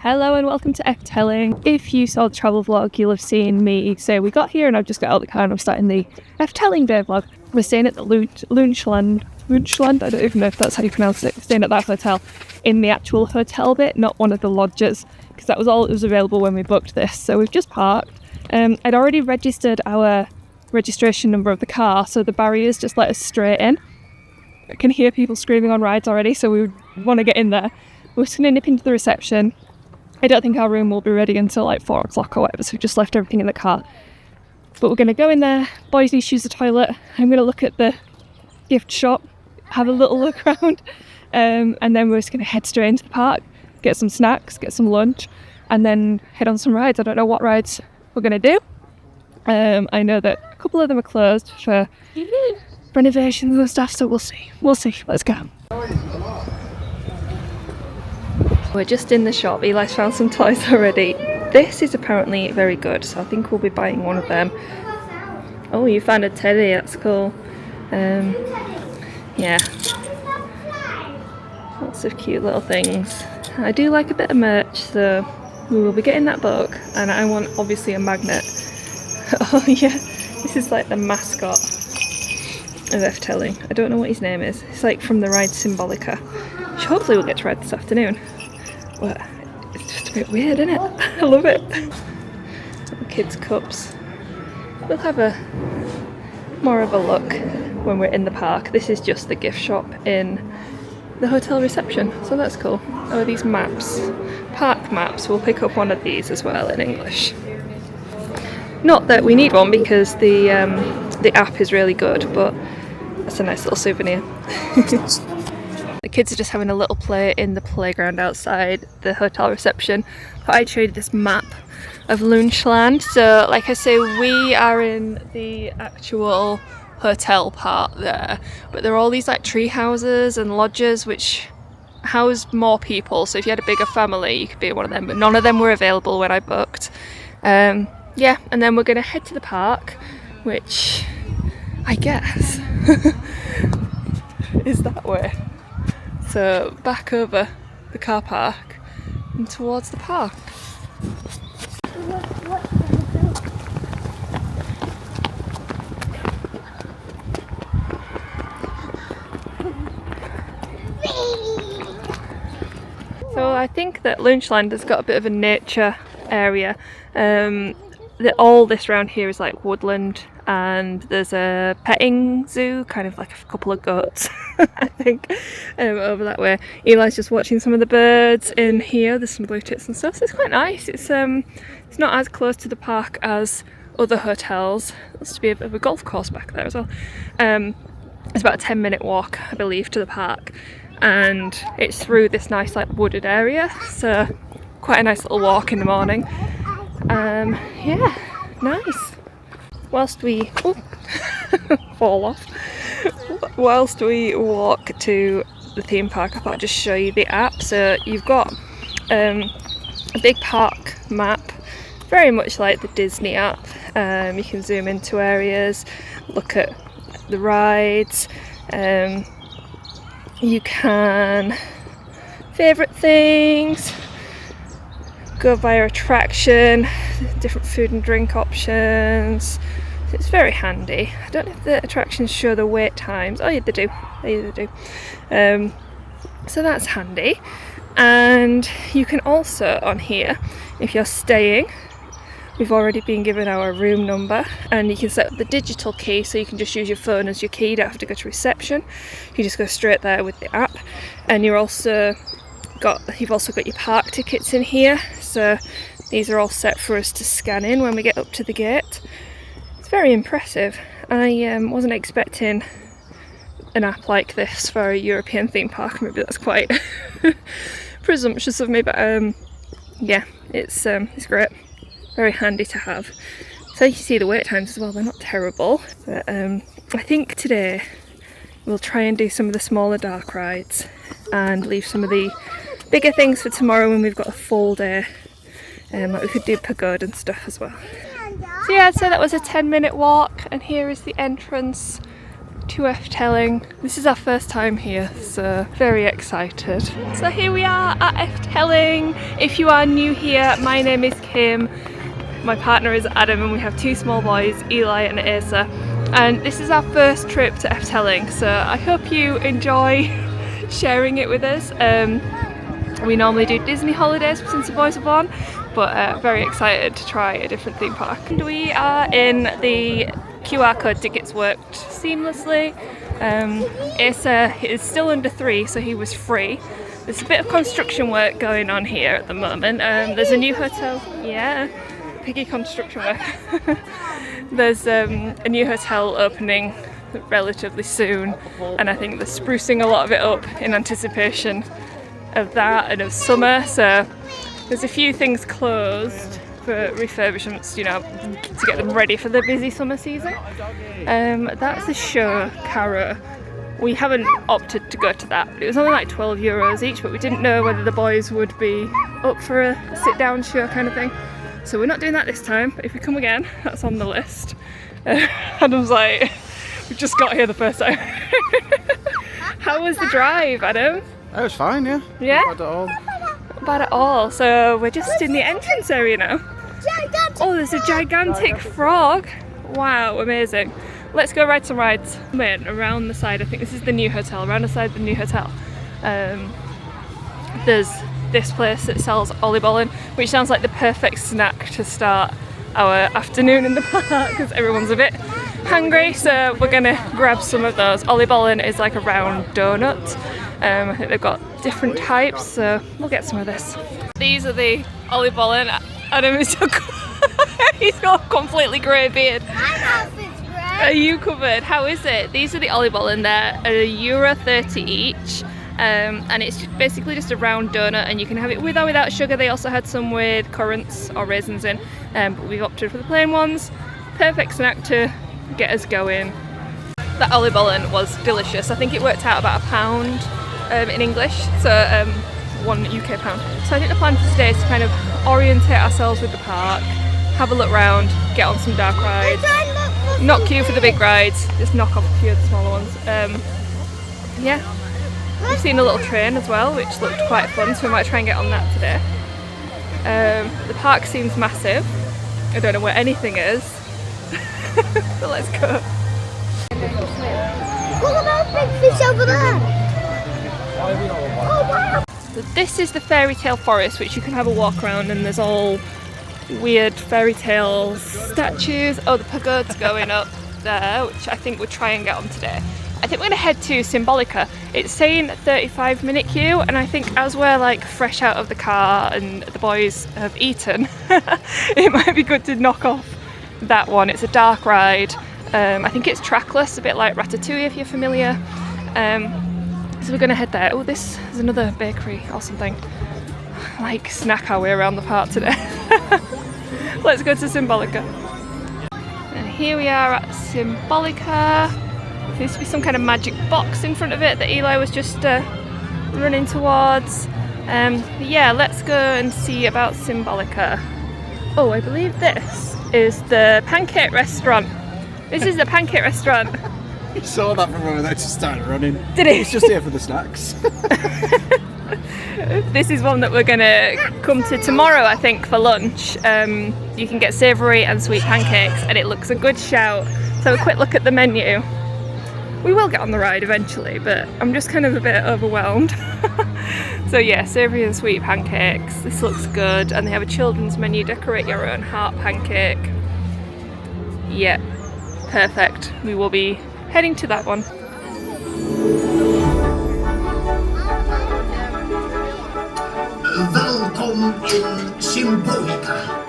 Hello and welcome to Efteling. If you saw the travel vlog, you'll have seen me say we got here and I've just got out of the car and I'm starting the Efteling day vlog. We're staying at the Loonsche Land, I don't even know if that's how you pronounce it. We're staying at that hotel in the actual hotel bit, not one of the lodges, because that was all that was available when we booked this. So we've just parked. I'd already registered our registration number of the car, so the barriers just let us straight in. I can hear people screaming on rides already, so we want to get in there. We're just going to nip into the reception. I don't think our room will be ready until like 4 o'clock or whatever, so we've just left everything in the car. But we're going to go in there, boys need to use the toilet, I'm going to look at the gift shop, have a little look around, and then we're just going to head straight into the park, get some snacks, get some lunch, and then head on some rides. I don't know what rides we're going to do. I know that a couple of them are closed for renovations and stuff, so we'll see. Let's go. We're just in the shop. Eli's found some toys already. This is apparently very good, so I think we'll be buying one of them. Oh, you found a teddy, that's cool. Yeah. Lots of cute little things. I do like a bit of merch, so we will be getting that book. And I want, obviously, a magnet. Oh yeah, this is like the mascot of Efteling. I don't know what his name is. It's like from the ride Symbolica, which hopefully we'll get to ride this afternoon. But it's just a bit weird, isn't it? I love it. Little kids' cups. We'll have more of a look when we're in the park. This is just the gift shop in the hotel reception, so that's cool. Oh, these maps, park maps. We'll pick up one of these as well in English. Not that we need one because the app is really good, but that's a nice little souvenir. The kids are just having a little play in the playground outside the hotel reception. But I showed you this map of Loonsche Land. So like I say, we are in the actual hotel part there, but there are all these like tree houses and lodges which house more people. So if you had a bigger family, you could be in one of them, but none of them were available when I booked. Yeah, and then we're going to head to the park, which I guess is that way. So back over the car park and towards the park. So I think that Loonsche Land has got a bit of a nature area. All this round here is like woodland, and there's a petting zoo, kind of like a couple of goats, I think, over that way. Eli's just watching some of the birds in here. There's some blue tits and stuff, so it's quite nice. It's not as close to the park as other hotels. There used to be a bit of a golf course back there as well. It's about a 10-minute walk, I believe, to the park, and it's through this nice like wooded area, so quite a nice little walk in the morning. Yeah, nice. Whilst we fall off, whilst we walk to the theme park, I thought I'd just show you the app. So you've got a big park map, very much like the Disney app. You can zoom into areas, look at the rides. You can favourite things, go via attraction, different food and drink options. So it's very handy. I don't know if the attractions show the wait times. Oh yeah, they do. They do. So that's handy. And you can also, on here, if you're staying, we've already been given our room number, and you can set up the digital key, so you can just use your phone as your key. You don't have to go to reception. You just go straight there with the app. And you've also got your park tickets in here, so these are all set for us to scan in when we get up to the gate. It's very impressive. I wasn't expecting an app like this for a European theme park. Maybe that's quite presumptuous of me, but yeah, it's great, very handy to have. So you can see the wait times as well, they're not terrible, but I think today we'll try and do some of the smaller dark rides and leave some of the bigger things for tomorrow when we've got a full day. Like we could do Pagode and stuff as well. So yeah, I'd say that was a 10-minute walk, and here is the entrance to Efteling. This is our first time here, so very excited. So here we are at Efteling. If you are new here, my name is Kim. My partner is Adam and we have two small boys, Eli and Asa. And this is our first trip to Efteling, so I hope you enjoy sharing it with us. We normally do Disney holidays since the boys were born, but very excited to try a different theme park. And we are in the QR code tickets worked seamlessly. Asa is still under 3, so he was free. There's a bit of construction work going on here at the moment. There's a new hotel, yeah, piggy construction work. There's a new hotel opening relatively soon, and I think they're sprucing a lot of it up in anticipation of that and of summer, so there's a few things closed for refurbishments, you know, to get them ready for the busy summer season. That's the show, Caro. We haven't opted to go to that, but it was only like €12 each, but we didn't know whether the boys would be up for a sit-down show kind of thing, so we're not doing that this time. But if we come again, that's on the list. Adam's like, we just got here the first time. How was the drive, Adam? It was fine, yeah. Yeah? Not bad at all. Not bad at all. So we're just in the entrance area now. Oh, there's a gigantic frog. Wow, amazing. Let's go ride some rides. Wait, around the side, I think this is the new hotel. Around the side of the new hotel, there's this place that sells oliebollen, which sounds like the perfect snack to start our afternoon in the park because everyone's a bit hungry. So we're gonna grab some of those. Oliebollen is like a round donut. I think they've got different types, so we'll get some of this. These are the oliebollen. Adam is so he's got a completely grey beard. Are you covered? How is it? These are the oliebollen. They're €1.30 each, and it's basically just a round donut, and you can have it with or without sugar. They also had some with currants or raisins in, but we've opted for the plain ones. Perfect snack to get us going. That oliebollen was delicious. I think it worked out about £1 in English, so £1 UK. So I think the plan for today is to kind of orientate ourselves with the park, have a look round, get on some dark rides, not queue for the big rides, just knock off a few of the smaller ones. Yeah, we've seen a little train as well, which looked quite fun, so we might try and get on that today. The park seems massive. I don't know where anything is, but let's go. Look at those big fish over there! Oh wow! So this is the Fairytale Forest, which you can have a walk around, and there's all weird fairy tale statues. Oh, the pagode's going up there, which I think we'll try and get on today. I think we're going to head to Symbolica. It's saying 35-minute queue, and I think as we're like fresh out of the car and the boys have eaten, it might be good to knock off that one. It's a dark ride. I think it's trackless, a bit like Ratatouille if you're familiar. So we're going to head there. Oh, this is another bakery or something. Like snack our way around the park today. Let's go to Symbolica. And here we are at Symbolica. There used to be some kind of magic box in front of it that Eli was just running towards. Yeah, let's go and see about Symbolica. Oh, I believe this is the Pancake restaurant. This is the Pancake restaurant. He saw that from over there, just started running. Did he? He's just here for the snacks. This is one that we're going to come to tomorrow, I think, for lunch. You can get savoury and sweet pancakes, and it looks a good shout. So a quick look at the menu. We will get on the ride eventually, but I'm just kind of a bit overwhelmed. So yeah, savoury and sweet pancakes. This looks good, and they have a children's menu. Decorate your own heart pancake. Yeah, perfect. We will be heading to that one. Welkom in Symbolica.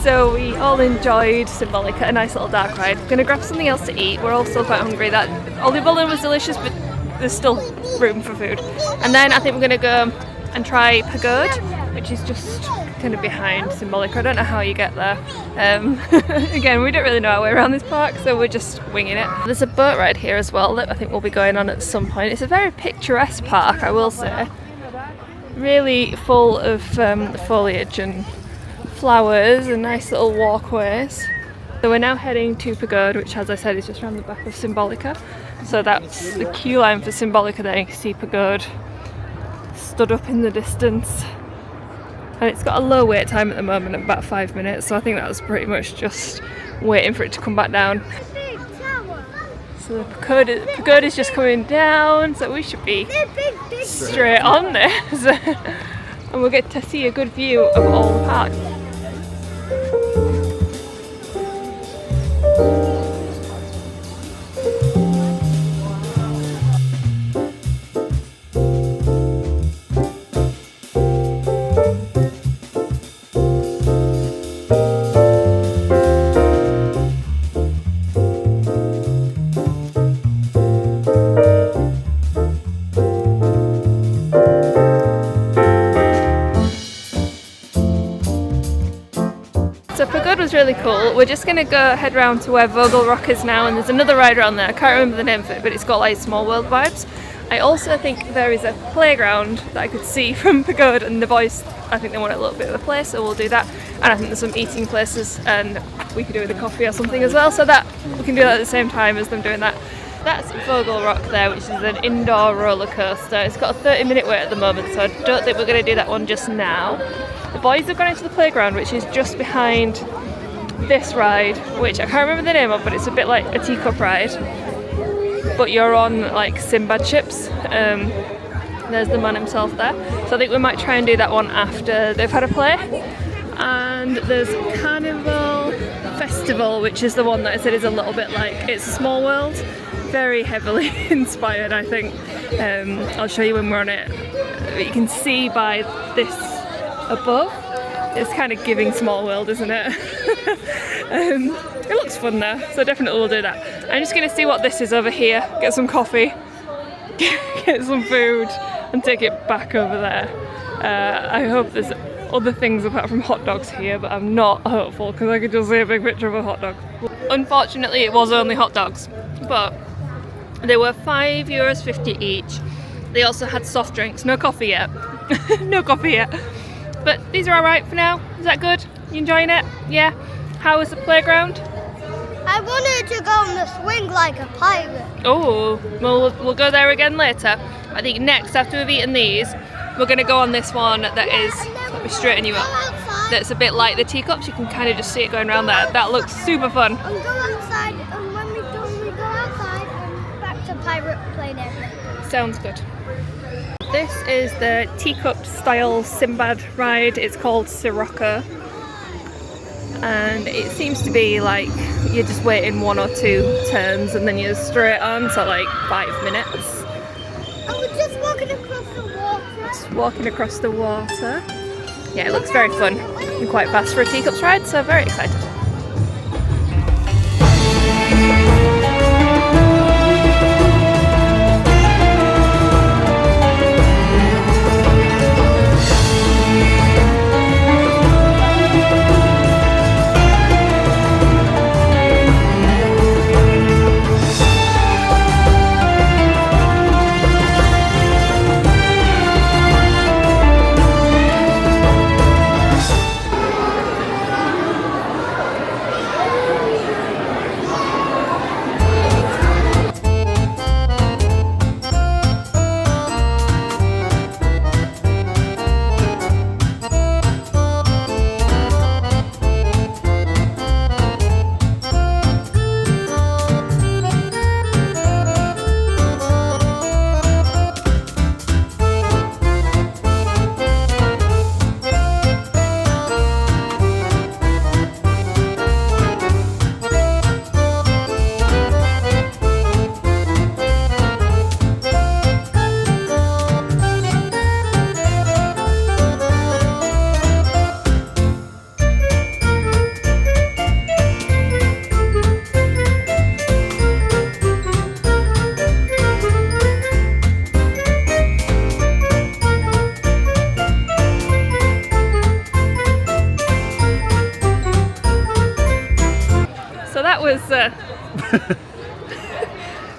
So we all enjoyed Symbolica, a nice little dark ride. We're gonna grab something else to eat. We're all still quite hungry. That olive oil was delicious, but there's still room for food. And then I think we're gonna go and try Pagode, which is just kind of behind Symbolica. I don't know how you get there. Again, we don't really know our way around this park, so we're just winging it. There's a boat ride here as well that I think we'll be going on at some point. It's a very picturesque park, I will say. Really full of foliage and flowers and nice little walkways. So we're now heading to Pagode, which, as I said, is just around the back of Symbolica. So that's the queue line for Symbolica there. You can see Pagode stood up in the distance. And it's got a low wait time at the moment of about 5 minutes, so I think that was pretty much just waiting for it to come back down. So the Pagode is just coming down, so we should be straight on this. And we'll get to see a good view of all the park. So Pagode was really cool. We're just going to go head round to where Vogel Rok is now, and there's another ride around there. I can't remember the name of it, but it's got like small world vibes. I also think there is a playground that I could see from Pagode, and the boys, I think they want a little bit of a play, so we'll do that. And I think there's some eating places, and we could do with a coffee or something as well, so that we can do that at the same time as them doing that. That's Vogel Rok there, which is an indoor roller coaster. It's got a 30-minute wait at the moment, so I don't think we're going to do that one just now. The boys have gone into the playground, which is just behind this ride, which I can't remember the name of, but it's a bit like a teacup ride. But you're on like Sinbad ships. There's the man himself there. So I think we might try and do that one after they've had a play. And there's Carnival Festival, which is the one that I said is a little bit like It's a Small World. Very heavily inspired, I think. I'll show you when we're on it. But you can see by this above, it's kind of giving Small World, isn't it? It looks fun though, so definitely we'll do that. I'm just going to see what this is over here, get some coffee, get some food, and take it back over there. I hope there's other things apart from hot dogs here, but I'm not hopeful because I could just see a big picture of a hot dog. Unfortunately, it was only hot dogs, but they were €5.50 each. They also had soft drinks, no coffee yet. No coffee yet. But these are alright for now. Is that good? You enjoying it? Yeah? How was the playground? I wanted to go on the swing like a pirate. Oh, well, we'll go there again later. I think next, after we've eaten these, we're going to go on this one that is we straighten you up. That's a bit like the teacups, you can kind of just see it going around there. That looks super fun. And go outside, and when we're done, we go outside and back to pirate plane area. Sounds good. This is the teacup style Sinbad ride. It's called Symbolica. And it seems to be like you're just waiting 1 or 2 turns and then you're straight on, so like 5 minutes. And we're just walking across the water. Just walking across the water. Yeah, it looks very fun and quite fast for a teacups ride, so very excited.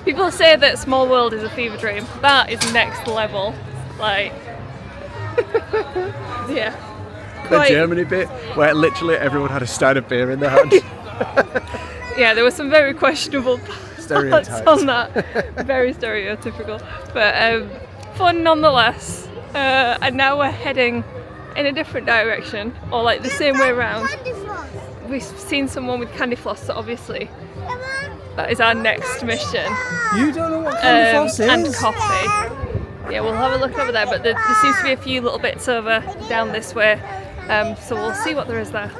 People say that Small World is a fever dream. That is next level. Like, yeah. The Germany bit where literally everyone had a stein of beer in their hand. Yeah, there were some very questionable parts Stereotypes. on that. Very stereotypical. But fun nonetheless. And now we're heading in a different direction, or like the same way around. Candy floss. We've seen someone with candy floss, so obviously that is our next mission. You don't know what candy floss is? And coffee. Yeah, we'll have a look over there, but there seems to be a few little bits over down this way, so we'll see what there is there.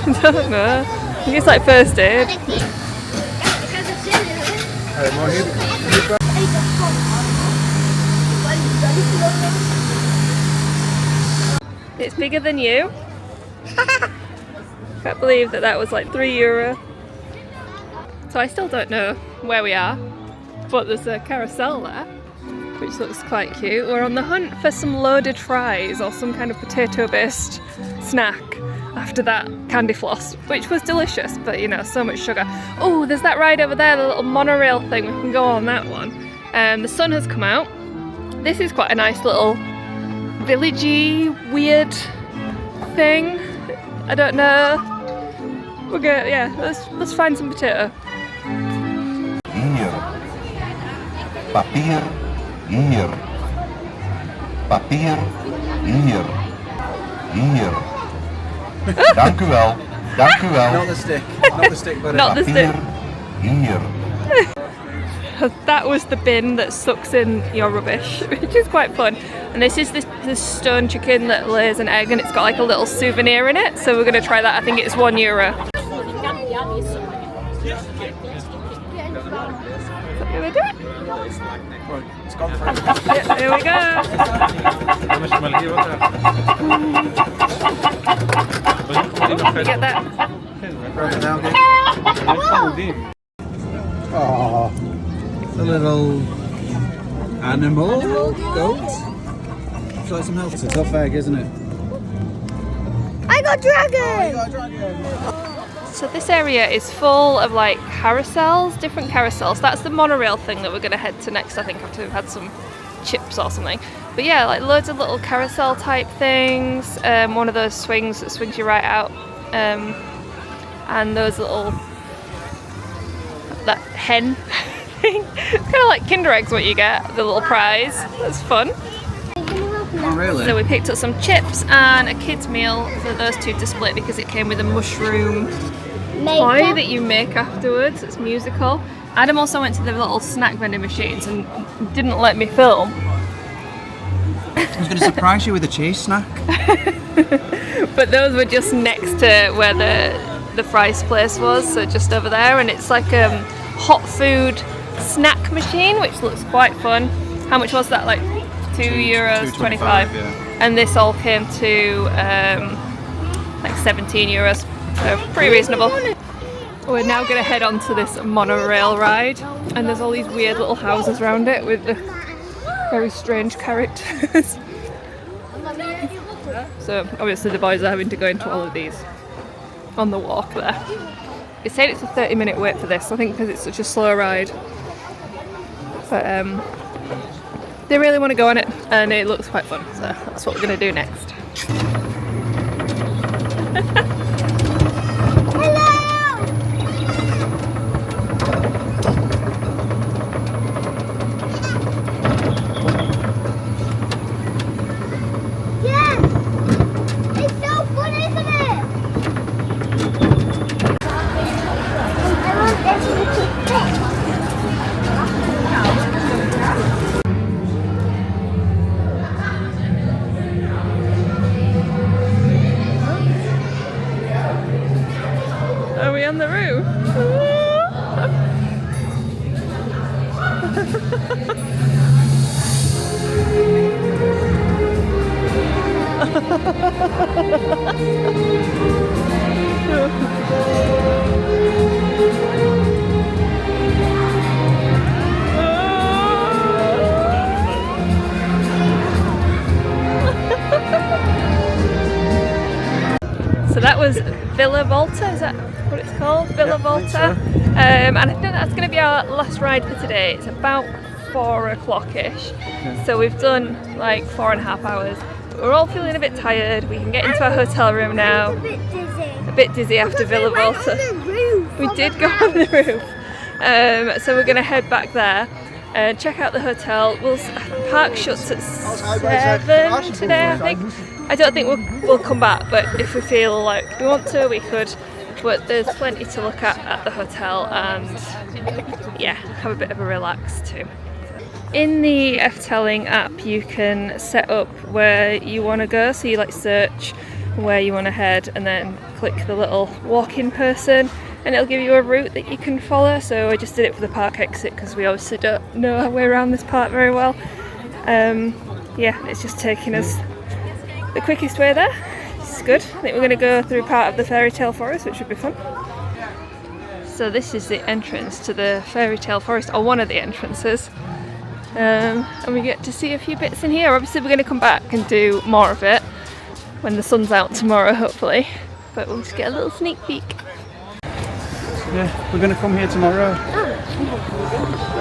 I don't know. I think it's like first aid. It's bigger than you. Can't believe that was like €3. So I still don't know where we are, but there's a carousel there, which looks quite cute. We're on the hunt for some loaded fries or some kind of potato-based snack after that candy floss, which was delicious, but you know, so much sugar. Oh, there's that ride over there, the little monorail thing. We can go on that one. The sun has come out. This is quite a nice little villagey, weird thing. I don't know. We'll go, yeah, let's find some potato. Hier. Papier. Hier. Papier. Hier. Hier. Dank u wel. Dank u wel. Not the stick. Not the stick, but Not the stick. Hier. That was the bin that sucks in your rubbish, which is quite fun. And this is this stone chicken that lays an egg, and it's got like a little souvenir in it. So we're going to try that. I think it's €1. You gonna do it? it's gone through. Yeah, here we go. Get that. Broke it down, oh, the little animal goat. Would you like some help? It's a tough egg, isn't it? I got dragon! Oh, you got a dragon! So this area is full of like carousels, different carousels. That's the monorail thing that we're going to head to next, I think, after we've had some chips or something. But yeah, like loads of little carousel type things. One of those swings that swings you right out. And those little, that hen thing. Kind of like Kinder Eggs what you get, the little prize. That's fun. Oh, really? So we picked up some chips and a kid's meal for those two to split because it came with a mushroom pie that you make afterwards. It's musical. Adam also went to the little snack vending machines and didn't let me film. I was going to surprise you with a cheese snack. But those were just next to where the fries place was, so just over there, and it's like a hot food snack machine which looks quite fun. How much was that? Like €2.25. Yeah. And this all came to like €17, so pretty reasonable. We're now going to head on to this monorail ride, and there's all these weird little houses around it with the very strange characters. So obviously the boys are having to go into all of these on the walk there. It said it's a 30-minute wait for this, I think, because it's such a slow ride. But they really want to go on it, and it looks quite fun, so that's what we're going to do next. Are we on the roof? So that was Villa Volta, is that what it's called? Villa Volta. And I think that's going to be our last ride for today. It's about 4 o'clock-ish. So we've done like 4.5 hours. But we're all feeling a bit tired. We can get into our hotel room now. A bit dizzy after Villa Volta. We did go on the roof. So we're going to head back there and check out the hotel. The park shuts at 7 today, I think. I don't think we'll come back, but if we feel like we want to, we could. But there's plenty to look at the hotel, and yeah, have a bit of a relax too. In the Efteling app, you can set up where you want to go, so you like search where you want to head and then click the little walk-in person, and it'll give you a route that you can follow. So I just did it for the park exit because we obviously don't know our way around this park very well. Yeah, it's just taking us the quickest way there. It's good. I think we're going to go through part of the Fairytale Forest, which should be fun. So this is the entrance to the Fairytale Forest, or one of the entrances. And we get to see a few bits in here. Obviously we're going to come back and do more of it when the sun's out tomorrow, hopefully. But we'll just get a little sneak peek. Yeah, we're going to come here tomorrow.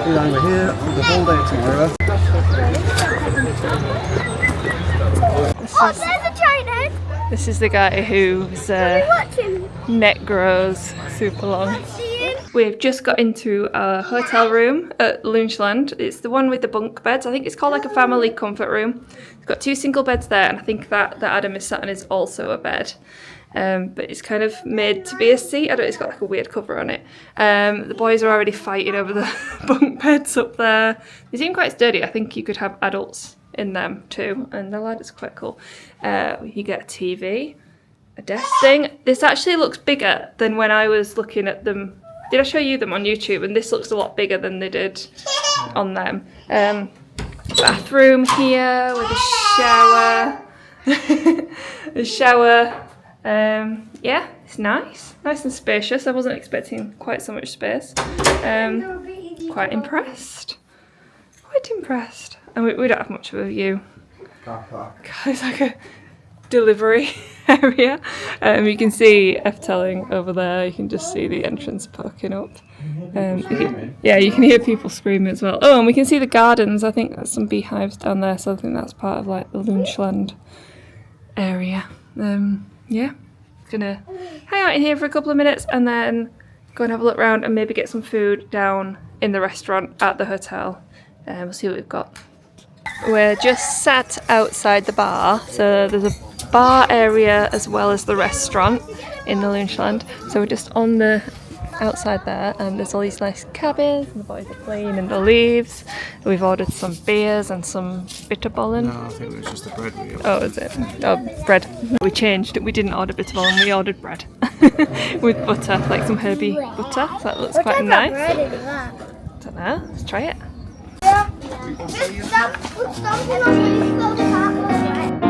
We're here for the whole day tomorrow. There's a trainer! This is the guy whose neck grows super long. We've just got into our hotel room at Loonsche Land. It's the one with the bunk beds. I think it's called like a family comfort room. It's got 2 single beds there, and I think that Adam is sat on is also a bed. But it's kind of made to be a seat. It's got like a weird cover on it. The boys are already fighting over the bunk beds up there. They seem quite sturdy. I think you could have adults in them too, and the ladder's quite cool. You get a TV, a desk thing. This actually looks bigger than when I was looking at them. Did I show you them on YouTube? And this looks a lot bigger than they did on them. Bathroom here with a shower. A shower. Yeah, it's nice and spacious. I wasn't expecting quite so much space. Quite impressed. And we don't have much of a view. It's like a delivery area. You can see Efteling over there. You can just see the entrance poking up. You can hear people screaming as well. Oh, and we can see the gardens. I think there's some beehives down there, so I think that's part of like the Loonsche Land area. Yeah, gonna hang out in here for a couple of minutes and then go and have a look around and maybe get some food down in the restaurant at the hotel. We'll see what we've got. We're just sat outside the bar, so there's a bar area as well as the restaurant in the Loonsche Land. So we're just on the outside there, and there's all these nice cabins and the boys are playing in the leaves. We've ordered some beers and some bitterballen. No, I think it was just the bread we ordered. Oh, is it? Oh, bread. We changed it. We didn't order bitterballen, we ordered bread. With butter, like some herby butter. So that looks quite nice. Bread is that? Don't know. Let's try it. Put something on these little tacos.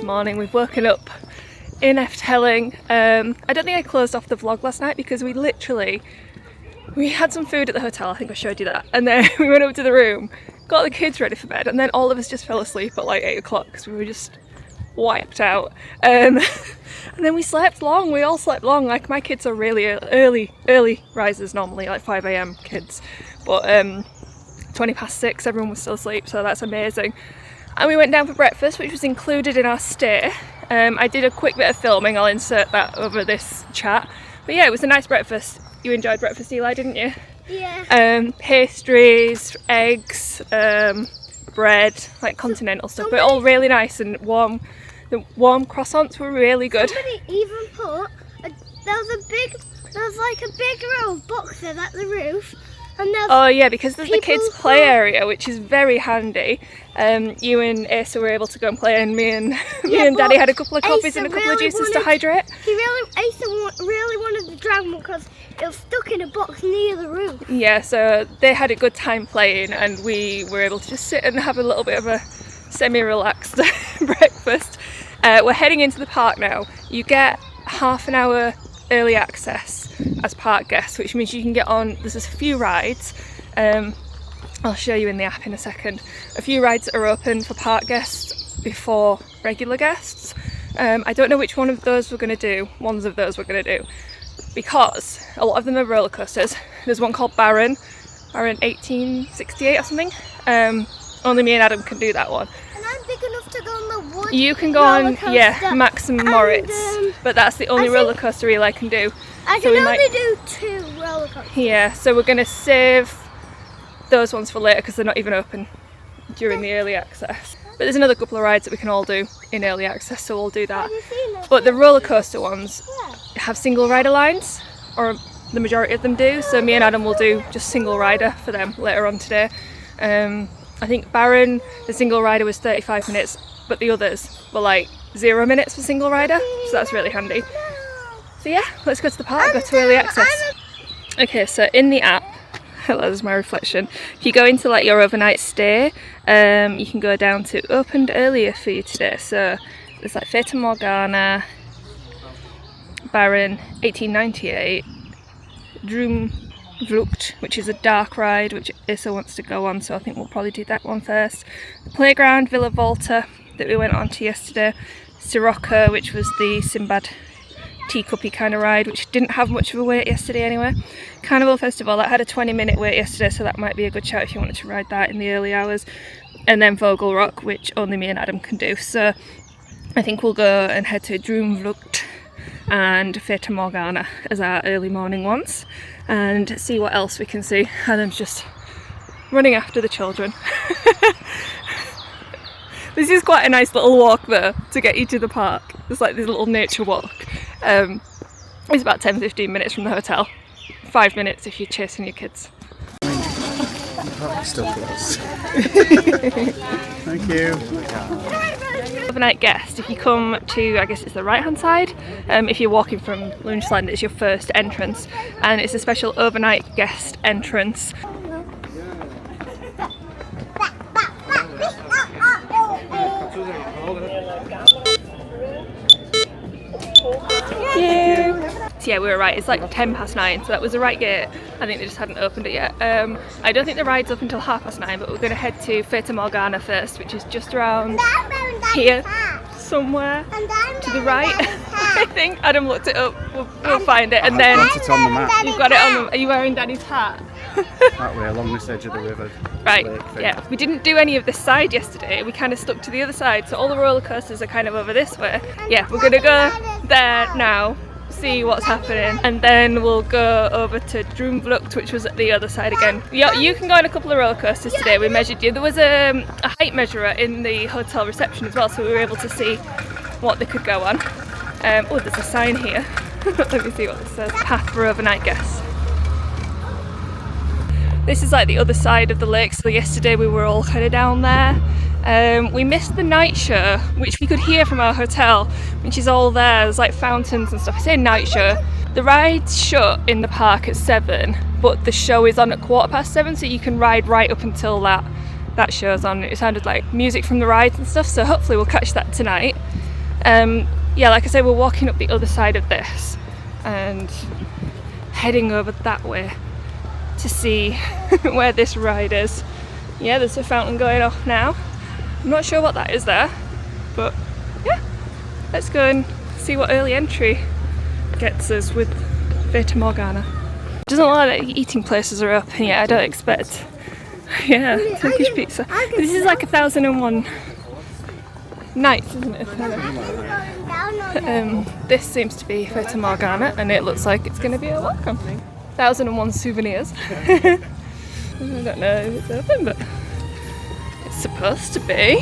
Morning, we've woken up in Efteling. I don't think I closed off the vlog last night because we had some food at the hotel, I think I showed you that, and then we went up to the room, got the kids ready for bed, and then all of us just fell asleep at like 8 o'clock because we were just wiped out. And then we slept long, we all slept long. Like my kids are really early risers normally, like 5 AM kids, but 20 past 6 everyone was still asleep, so that's amazing. And we went down for breakfast, which was included in our stay. I did a quick bit of filming, I'll insert that over this chat. But yeah, it was a nice breakfast. You enjoyed breakfast, Eli, didn't you? Yeah. Pastries, eggs, bread, like continental stuff, but all really nice and warm. The warm croissants were really good. Somebody even put, there was like a big row of boxes at the roof. Oh yeah, because there's the kids' play area, which is very handy. You and Asa were able to go and play, and me and Daddy had a couple of coffees and a couple of juices to hydrate. Asa really wanted the dragon because it was stuck in a box near the roof. Yeah, so they had a good time playing, and we were able to just sit and have a little bit of a semi-relaxed breakfast. We're heading into the park now. You get half an hour early access as park guests, which means you can get on, there's a few rides, I'll show you in the app in a second, a few rides that are open for park guests before regular guests. I don't know which one of those we're going to do, because a lot of them are roller coasters. There's one called Baron 1868 or something. Only me and Adam can do that one. And I'm big enough to go on the wood. You can go on, yeah, Max and Moritz, but that's the only roller coaster Eli can do. I can only do 2 roller coasters. Yeah, so we're going to save those ones for later because they're not even open during the early access. But there's another couple of rides that we can all do in early access, so we'll do that. But the roller coaster ones have single rider lines, or the majority of them do, so me and Adam will do just single rider for them later on today. I think Baron, the single rider was 35 minutes, but the others were like 0 minutes for single rider, so that's really handy. So yeah, let's go to the park, go to early access. Okay, so in the app, hello, there's my reflection. If you go into like your overnight stay, you can go down to opened earlier for you today. So there's like Fata Morgana, Baron 1898, Droomvlucht, which is a dark ride, which Issa wants to go on, so I think we'll probably do that one first. The playground, Villa Volta, that we went on to yesterday. Symbolica, which was the Sinbad teacuppy kind of ride, which didn't have much of a wait yesterday anyway. Carnival Festival, that had a 20-minute wait yesterday, so that might be a good shout if you wanted to ride that in the early hours. And then Vogel Rok, which only me and Adam can do. So I think we'll go and head to Droomvlucht and Fata Morgana as our early morning ones, and see what else we can see. Adam's just running after the children. This is quite a nice little walk though to get you to the park. It's like this little nature walk. It's about 10-15 minutes from the hotel. 5 minutes if you're chasing your kids. Still close. Thank you. Overnight guest, if you come to, I guess it's the right hand side, if you're walking from Loonsche Land, it's your first entrance, and it's a special overnight guest entrance. So yeah, we were right, it's like 9:10, so that was the right gate. I think they just hadn't opened it yet. I don't think the ride's up until 9:30, but we're going to head to Fata Morgana first, which is just around here somewhere to the right. I think Adam looked it up, we'll find it, and then It's on the map. you've got it on the, are you wearing Daddy's hat? That way, along this edge of the river. Right, lake thing. yeah, we didn't do any of this side yesterday, we kind of stuck to the other side, so all the roller coasters are kind of over this way. Yeah, we're going to go there now, see what's happening, and then we'll go over to Droomvlucht, which was at the other side again. Yeah, you can go on a couple of roller coasters today, we measured you. There was a height measurer in the hotel reception as well, so we were able to see what they could go on. Oh, there's a sign here. Let me see what this says. Path for overnight guests. This is like the other side of the lake, so yesterday we were all kind of down there. We missed the night show, which we could hear from our hotel, which is all there. There's like fountains and stuff. I say night show. The ride's shut in the park at 7, but the show is on at 7:15, so you can ride right up until that show's on. It sounded like music from the rides and stuff, so hopefully we'll catch that tonight. Yeah, like I said, we're walking up the other side of this and heading over that way to see where this ride is. Yeah, there's a fountain going off now. I'm not sure what that is there, but yeah, let's go and see what early entry gets us with Fata Morgana. Doesn't look like the eating places are open yet, I don't expect. Yeah, Turkish pizza. This is like 1001 nights, isn't it? This seems to be Fata Morgana, and it looks like it's going to be a welcome. 1001 souvenirs. I don't know if it's open, but it's supposed to be.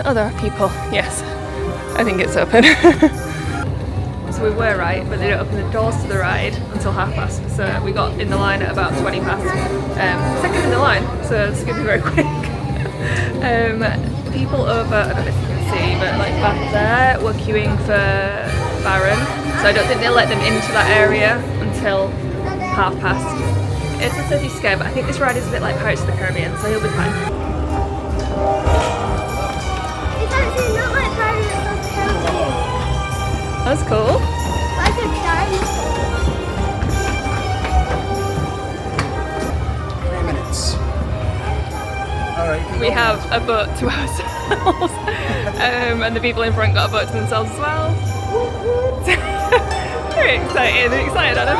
Oh, there are people. Yes, I think it's open. So we were right, but they don't open the doors to the ride until 9:30. So we got in the line at about 20 past. Second in the line, so it's going to be very quick. People over, I don't know if you can see, but like back there, were queuing for Baron. So I don't think they'll let them into that area until 9:30. It's a city scare, but I think this ride is a bit like Pirates of the Caribbean, so he'll be fine. It's actually not like Pirates of the Caribbean. That's cool. Like a dinosaur. 3 minutes. Alright. We have a boat to ourselves, and the people in front got a boat to themselves as well. Very excited, Adam.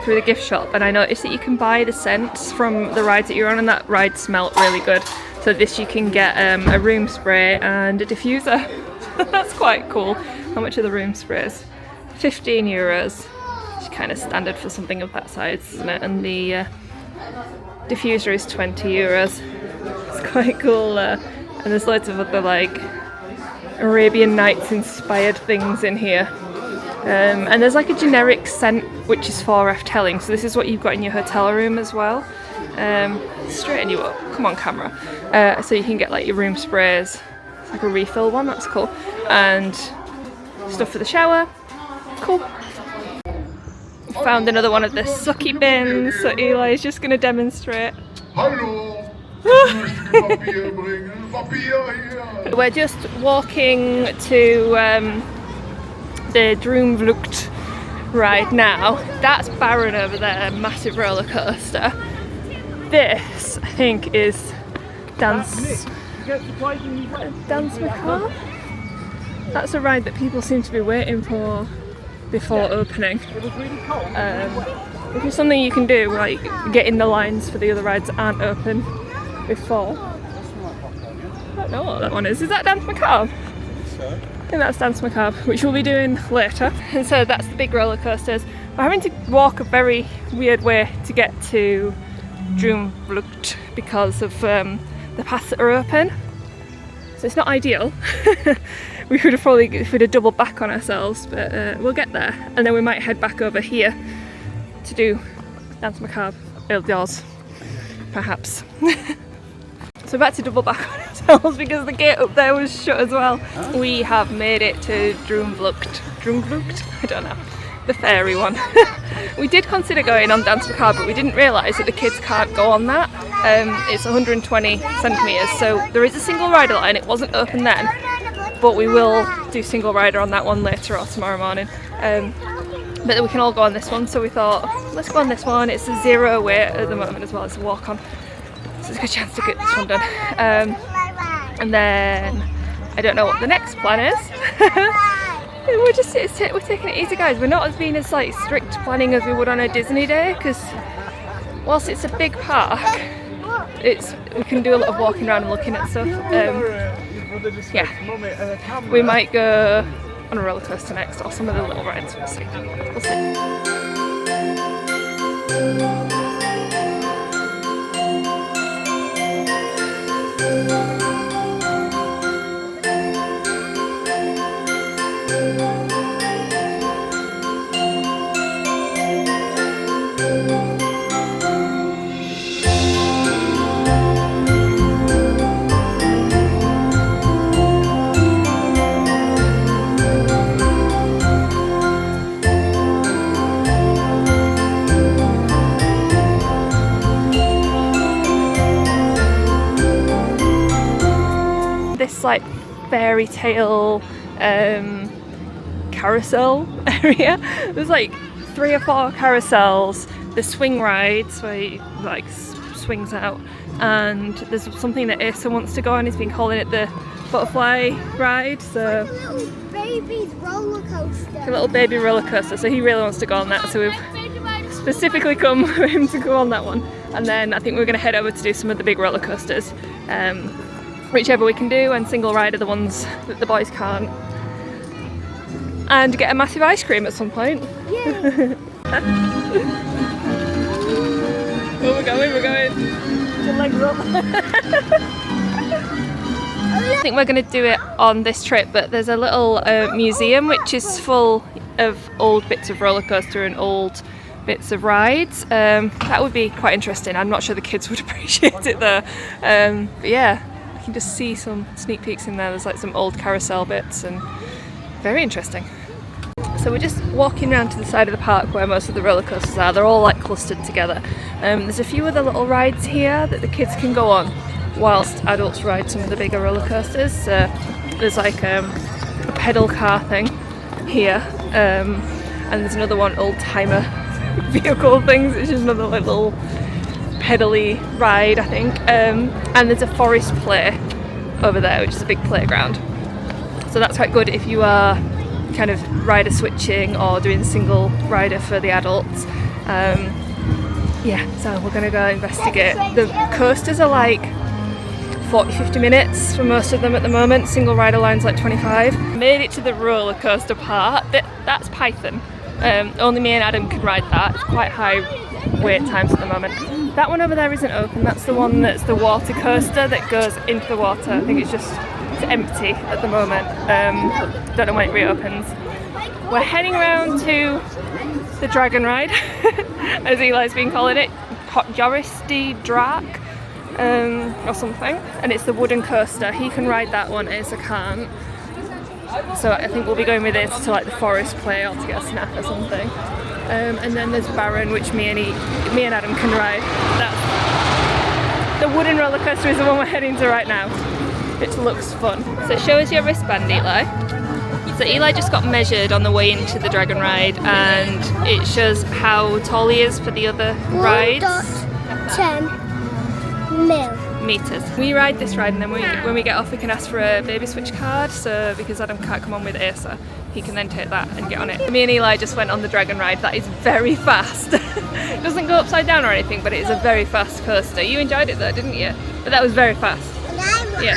Through the gift shop, and I noticed that you can buy the scents from the rides that you're on, and that ride smelled really good. So this you can get a room spray and a diffuser. That's quite cool. How much are the room sprays? €15. It's kind of standard for something of that size, isn't it? And the diffuser is €20. It's quite cool. And there's loads of other like Arabian Nights inspired things in here. And there's like a generic scent which is for Efteling, so this is what you've got in your hotel room as well. Straighten you up, come on camera. So you can get like your room sprays, it's like a refill one, that's cool. And stuff for the shower, cool. Found another one of the sucky bins, so Eli is just going to demonstrate. Hallo! Papier bringen, Papier hier! We're just walking to the Droomvlucht ride now. That's Baron over there, massive roller coaster. This, I think, is Dance Macabre. That's a ride that people seem to be waiting for before opening. Which is something you can do, like get in the lines for the other rides that aren't open before. I don't know what that one is. Is that Dance Macabre? And that's Dance Macabre, which we'll be doing later. And so that's the big roller coasters. We're having to walk a very weird way to get to Droomvlucht because of the paths that are open. So it's not ideal. We could have probably, if we'd have doubled back on ourselves, but we'll get there. And then we might head back over here to do Dance Macabre outdoors, perhaps. So we've had to double back on ourselves because the gate up there was shut as well. Oh. We have made it to Droomvlucht. Droomvlucht? I don't know. The fairy one. We did consider going on Dance Macabre, but we didn't realise that the kids can't go on that. It's 120 centimetres, so there is a single rider line. It wasn't open then, but we will do single rider on that one later or tomorrow morning. But we can all go on this one, so we thought, let's go on this one. It's a 0 wait at the moment as well as a walk on. So it's a good chance to get this one done. And then, I don't know what the next plan is. We're taking it easy, guys. We're not being as like strict planning as we would on a Disney day, because whilst it's a big park, we can do a lot of walking around and looking at stuff. Yeah, we might go on a roller coaster next, or some of the little rides. We'll see. We'll see. This like Fairytale Carousel area. There's like 3 or 4 carousels, the swing rides where he like swings out, and there's something that Asa wants to go on. He's been calling it the butterfly ride, so like a little baby's roller coaster. A little baby roller coaster, so he really wants to go on that, so we've specifically come for him to go on that one. And then I think we're going to head over to do some of the big roller coasters, whichever we can do, and single ride are the ones that the boys can't, and get a massive ice cream at some point. Yeah. Oh, we're going. Your legs up. I think we're going to do it on this trip, but there's a little museum which is full of old bits of roller coaster and old bits of rides. That would be quite interesting. I'm not sure the kids would appreciate it though. But yeah, I can just see some sneak peeks in there. There's like some old carousel bits, and very interesting. So we're just walking around to the side of the park where most of the roller coasters are. They're all like clustered together. There's a few other little rides here that the kids can go on whilst adults ride some of the bigger roller coasters. There's like a pedal car thing here, and there's another one, old timer vehicle things, which is another little pedally ride, I think. And there's a forest play over there, which is a big playground. So that's quite good if you are kind of rider switching or doing single rider for the adults. Yeah, so we're gonna go investigate. The coasters are like 40-50 minutes for most of them at the moment. Single rider line's like 25. Made it to the roller coaster part. That's Python. Only me and Adam can ride that. It's quite high wait times at the moment. That one over there isn't open. That's the one that's the water coaster that goes into the water. I think it's empty at the moment. Don't know when it reopens. We're heading around to the dragon ride, as Eli's been calling it, Joristi Drak, or something. And it's the wooden coaster. He can ride that one, Asa can't. So I think we'll be going with this to like the forest play or to get a snack or something. And then there's Baron, which me and Adam can ride. That's the wooden roller coaster is the one we're heading to right now. It looks fun. So show us your wristband, Eli. So Eli just got measured on the way into the dragon ride, and it shows how tall he is for the other rides. 1.10 meters. We ride this ride, and then when we get off we can ask for a baby switch card, so because Adam can't come on with Asa, he can then take that and get on it. Me and Eli just went on the dragon ride. That is very fast. It doesn't go upside down or anything, but it is a very fast coaster. You enjoyed it though, didn't you? But that was very fast. And I want to do it.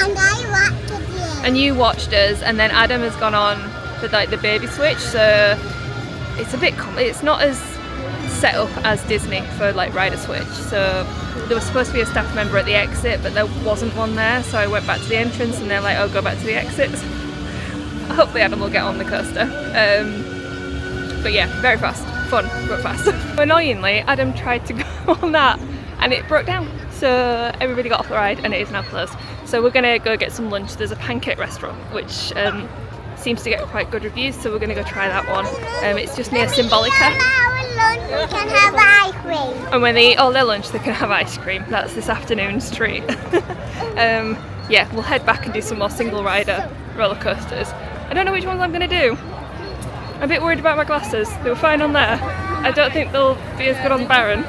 and you watched us, and then Adam has gone on for like the baby switch, so it's a bit it's not as set up as Disney for like rider switch. So there was supposed to be a staff member at the exit, but there wasn't one there, so I went back to the entrance and they're like, oh, go back to the exits. Hopefully Adam will get on the coaster. But yeah, very fast, fun but fast. Annoyingly, Adam tried to go on that and it broke down, so everybody got off the ride and it is now closed. So we're gonna go get some lunch. There's a Pancake restaurant which seems to get quite good reviews, so we're gonna go try that one. It's just near Symbolica. We can have ice cream. And when they eat all their lunch, they can have ice cream. That's this afternoon's treat. Yeah, we'll head back and do some more single rider roller coasters. I don't know which ones I'm going to do. I'm a bit worried about my glasses. They were fine on there. I don't think they'll be as good on Baron.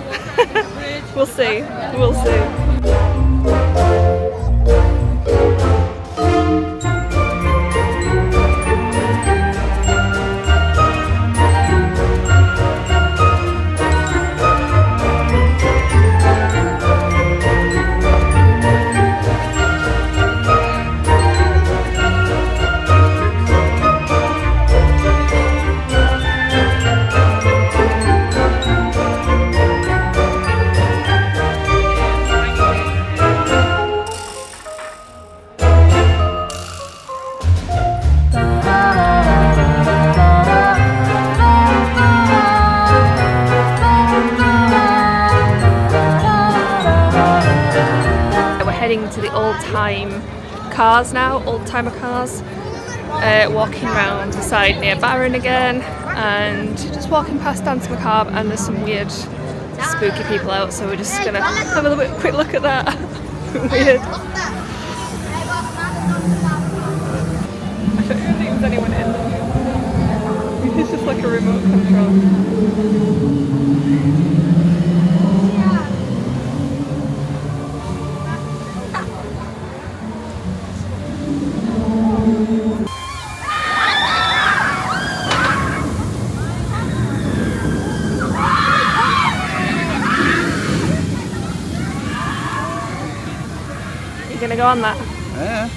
We'll see. We'll see. To the old-time cars now, old-timer cars, walking around the side near Baron again, and just walking past Dance Macabre, and there's some weird spooky people out, so we're just gonna have a little bit quick look at that. Weird. I don't even think there's anyone in there. It's just like a remote control. Gonna go on that? Yeah.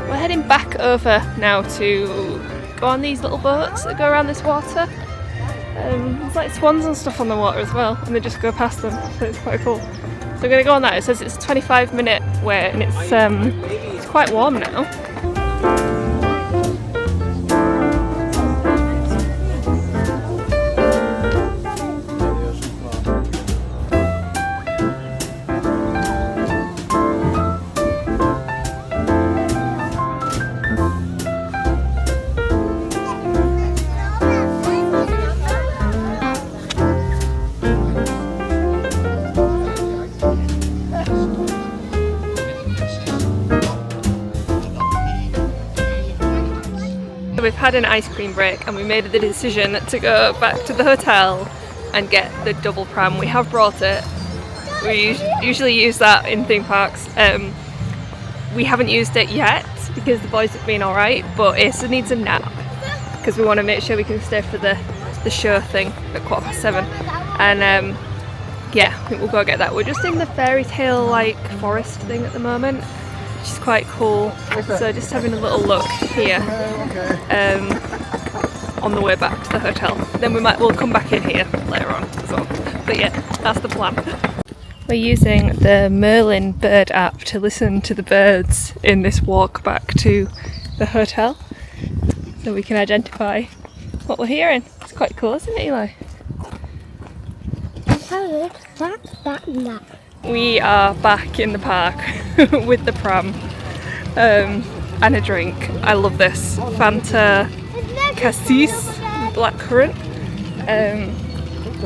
We're heading back over now to go on these little boats that go around this water. There's like swans and stuff on the water as well, and they just go past them, so it's quite cool. So we're gonna go on that. It says it's a 25-minute wait, and it's quite warm now. We've had an ice cream break and we made the decision to go back to the hotel and get the double pram. We have brought it. We usually use that in theme parks. We haven't used it yet because the boys have been alright, but Asa needs a nap because we want to make sure we can stay for the show thing at 7:15. And yeah, I think we'll go get that. We're just in the Fairytale Forest thing at the moment, which is quite cool. So just having a little look here on the way back to the hotel. Then we'll come back in here later on as well. But yeah, that's the plan. We're using the Merlin bird app to listen to the birds in this walk back to the hotel, so we can identify what we're hearing. It's quite cool, isn't it, Eli? We are back in the park with the pram and a drink. I love this. Fanta Cassis blackcurrant.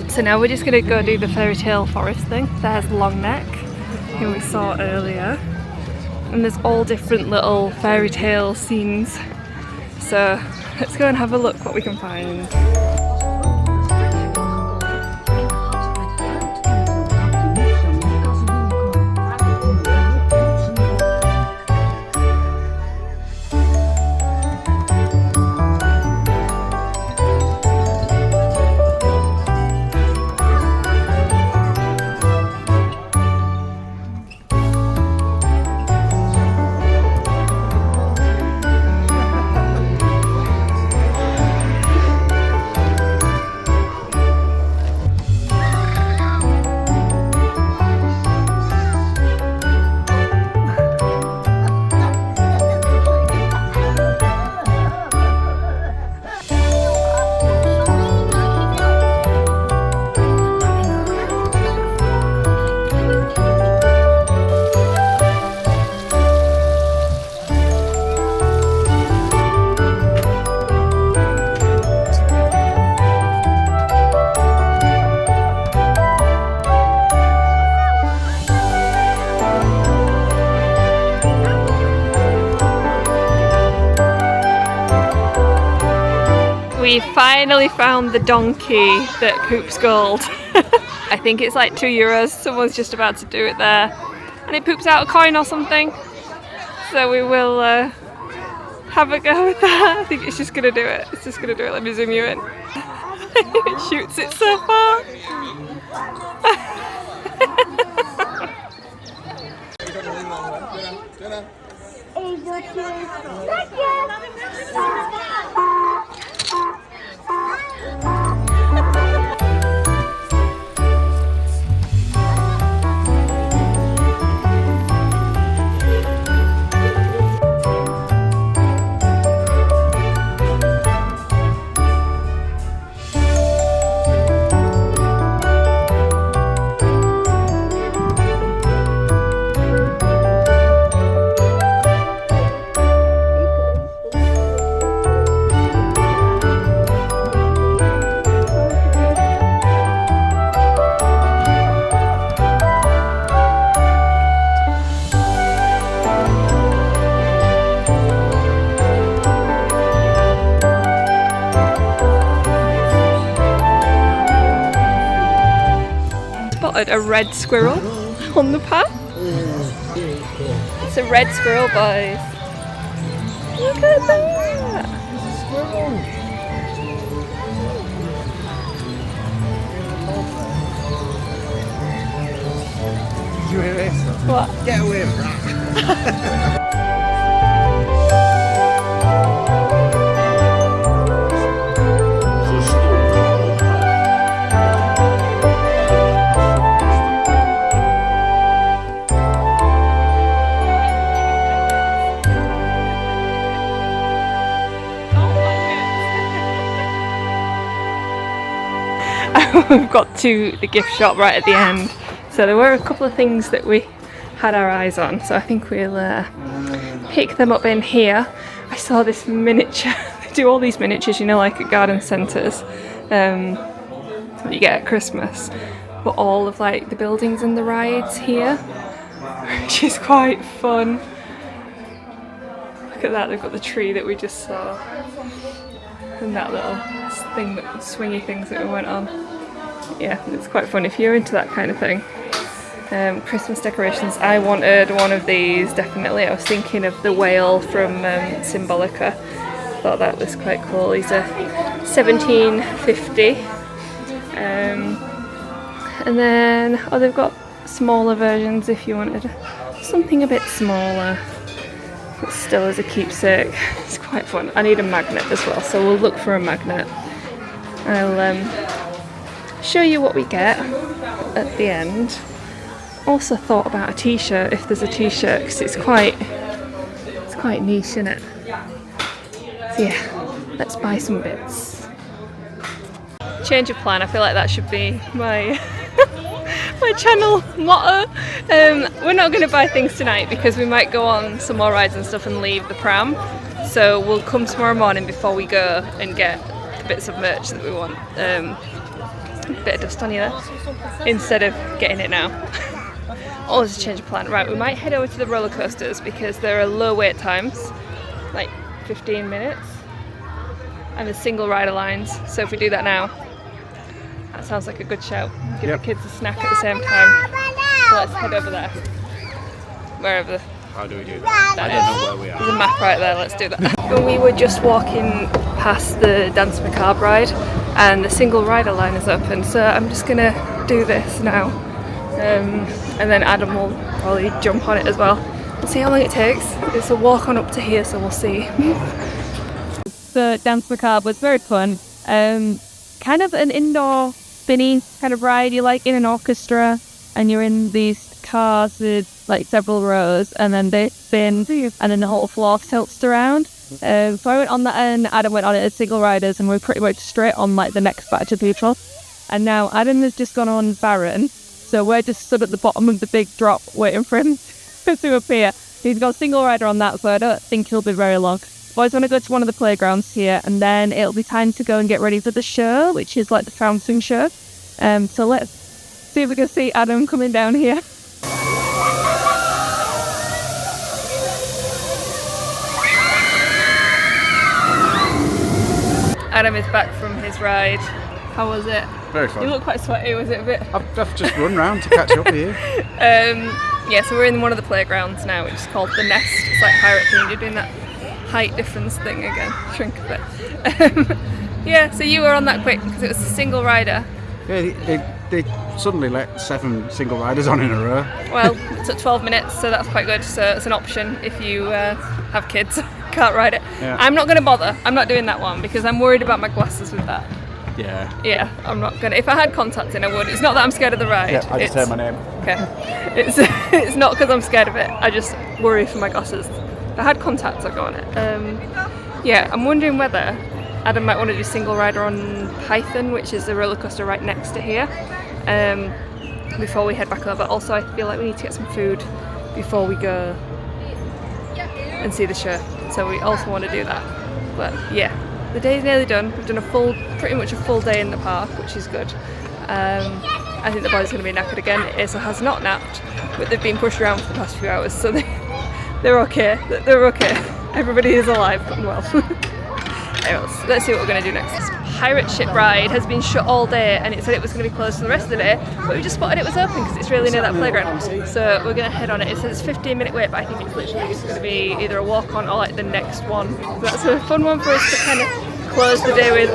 So now we're just going to go do the Fairytale Forest thing. There's Long Neck, who we saw earlier. And there's all different little fairy tale scenes. So let's go and have a look what we can find. We finally found the donkey that poops gold. I think it's like €2. Someone's just about to do it there. And it poops out a coin or something. So we will have a go with that. I think it's just going to do it. It's just going to do it. Let me zoom you in. It shoots it so far. A red squirrel on the path. It's a red squirrel, boys. Look at that! Did you hear this? What? Get away from that. We've got to the gift shop right at the end, so there were a couple of things that we had our eyes on, so I think we'll pick them up in here. I saw this miniature. They do all these miniatures, you know, like at garden centres that you get at Christmas, but all of like the buildings and the rides here, which is quite fun. Look at that, they've got the tree that we just saw and that little thing, that swingy things that we went on. Yeah, it's quite fun if you're into that kind of thing. Christmas decorations, I wanted one of these, definitely. I was thinking of the whale from Symbolica. Thought that was quite cool. These are $17.50. And then, oh, they've got smaller versions if you wanted something a bit smaller, but still as a keepsake. It's quite fun. I need a magnet as well, so we'll look for a magnet. I'll show you what we get at the end. Also thought about a t-shirt, if there's a t-shirt, because it's quite niche, isn't it? So yeah, let's buy some bits. Change of plan, I feel like that should be my my channel motto. We're not going to buy things tonight because we might go on some more rides and stuff and leave the pram, so we'll come tomorrow morning before we go and get the bits of merch that we want. Bit of dust on you there, instead of getting it now. Always a change of plan. Right, we might head over to the roller coasters because there are low wait times, like 15 minutes, and there's single rider lines, so if we do that now, that sounds like a good shout. Give the kids a snack at the same time. So let's head over there, wherever. How do we do that? I don't know where we are. There's a map right there, let's do that. We were just walking past the Dance Macabre ride and the single rider line is open, so I'm just gonna do this now. And then Adam will probably jump on it as well. We'll see how long it takes. It's a walk on up to here, so we'll see. The Dance Macabre was very fun. Kind of an indoor spinny kind of ride. You're like in an orchestra and you're in these cars with like several rows, and then they spin and then the whole floor tilts around. So I went on that and Adam went on it as single riders, and we're pretty much straight on like the next batch of people. And now Adam has just gone on Baron, so we're just stood at the bottom of the big drop waiting for him to appear. He's got a single rider on that, so I don't think he'll be very long. Boys want to go to one of the playgrounds here, and then it'll be time to go and get ready for the show, which is like the fountain show. So let's see if we can see Adam coming down here. Adam is back from his ride. How was it? Very fun. You look quite sweaty, was it a bit? I've just run round to catch up with you. Yeah, so we're in one of the playgrounds now, which is called The Nest. It's like pirate themed. You're doing that height difference thing again. Shrink a bit. Yeah, so you were on that quick because it was a single rider. Yeah, they suddenly let 7 single riders on in a row. Well, it took 12 minutes, so that's quite good. So it's an option if you have kids, can't ride it. Yeah. I'm not going to bother. I'm not doing that one because I'm worried about my glasses with that. Yeah. Yeah, I'm not going to. If I had contacts in, I would. It's not that I'm scared of the ride. Yeah, I just heard my name. Okay. It's not because I'm scared of it. I just worry for my glasses. If I had contacts, I'd go on it. Yeah, I'm wondering whether Adam might want to do single rider on Python, which is the roller coaster right next to here, before we head back over. Also, I feel like we need to get some food before we go and see the show. So we also want to do that. But yeah, the day's nearly done. We've done pretty much a full day in the park, which is good. I think the boys are going to be knackered again. Asa has not napped, but they've been pushed around for the past few hours, so they're okay. They're okay. Everybody is alive and well. Anyways, let's see what we're going to do next. This pirate ship ride has been shut all day, and it said it was going to be closed for the rest of the day, but we just spotted it was open because it's really near that playground. So we're going to head on it. It says 15-minute wait, but I think it's literally just going to be either a walk on or like the next one. So that's a fun one for us to kind of close the day with.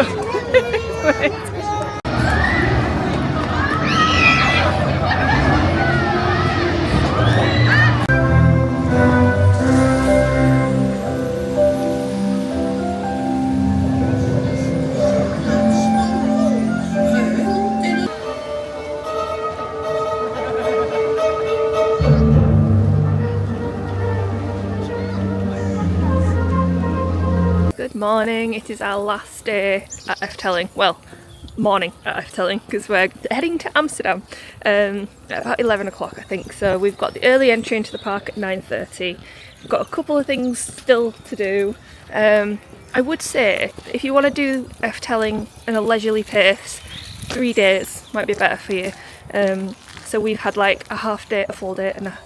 Good morning, it is our last day at Efteling. Well, morning at Efteling because we're heading to Amsterdam at about 11 o'clock I think. So we've got the early entry into the park at 9:30. We've got a couple of things still to do. I would say if you want to do Efteling in a leisurely pace, 3 days might be better for you. So we've had like a half day, a full day and a